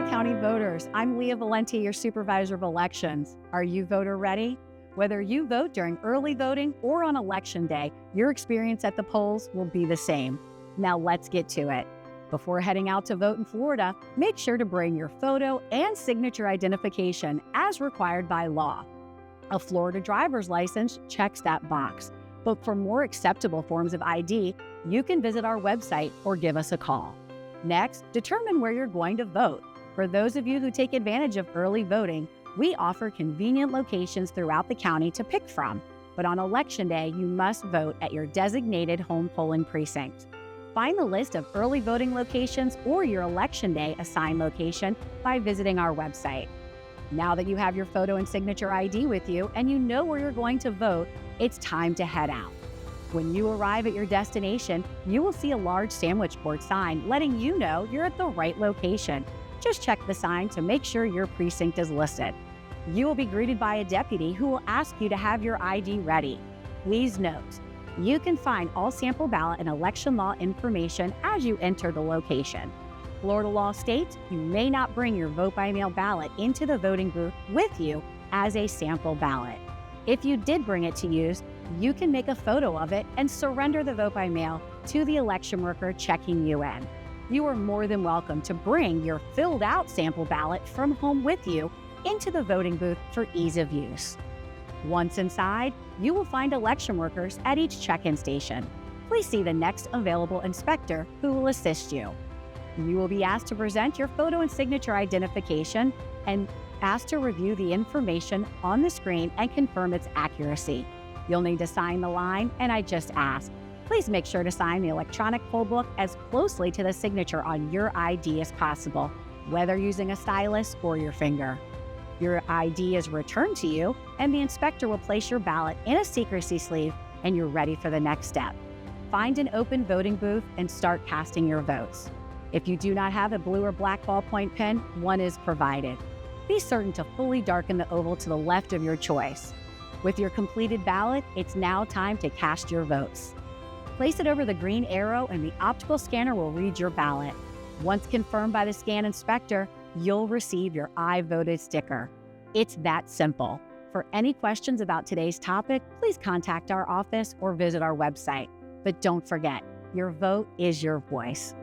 Florida County voters. I'm Leah Valenti, your Supervisor of Elections. Are you voter ready? Whether you vote during early voting or on Election Day, your experience at the polls will be the same. Now let's get to it. Before heading out to vote in Florida, make sure to bring your photo and signature identification as required by law. A Florida driver's license checks that box. But for more acceptable forms of ID, you can visit our website or give us a call. Next, determine where you're going to vote. For those of you who take advantage of early voting, we offer convenient locations throughout the county to pick from. But on Election Day, you must vote at your designated home polling precinct. Find the list of early voting locations or your Election Day assigned location by visiting our website. Now that you have your photo and signature ID with you and you know where you're going to vote, it's time to head out. When you arrive at your destination, you will see a large sandwich board sign letting you know you're at the right location. Just check the sign to make sure your precinct is listed. You will be greeted by a deputy who will ask you to have your ID ready. Please note, you can find all sample ballot and election law information as you enter the location. Florida law states you may not bring your vote-by-mail ballot into the voting booth with you as a sample ballot. If you did bring it to use, you can make a photo of it and surrender the vote by mail to the election worker checking you in. You are more than welcome to bring your filled out sample ballot from home with you into the voting booth for ease of use. Once inside, you will find election workers at each check-in station. Please see the next available inspector who will assist you. You will be asked to present your photo and signature identification and asked to review the information on the screen and confirm its accuracy. You'll need to sign the line, and I just ask, please make sure to sign the electronic poll book as closely to the signature on your ID as possible, whether using a stylus or your finger. Your ID is returned to you, and the inspector will place your ballot in a secrecy sleeve, and you're ready for the next step. Find an open voting booth and start casting your votes. If you do not have a blue or black ballpoint pen, one is provided. Be certain to fully darken the oval to the left of your choice. With your completed ballot, it's now time to cast your votes. Place it over the green arrow and the optical scanner will read your ballot. Once confirmed by the scan inspector, you'll receive your I voted sticker. It's that simple. For any questions about today's topic, please contact our office or visit our website. But don't forget, your vote is your voice.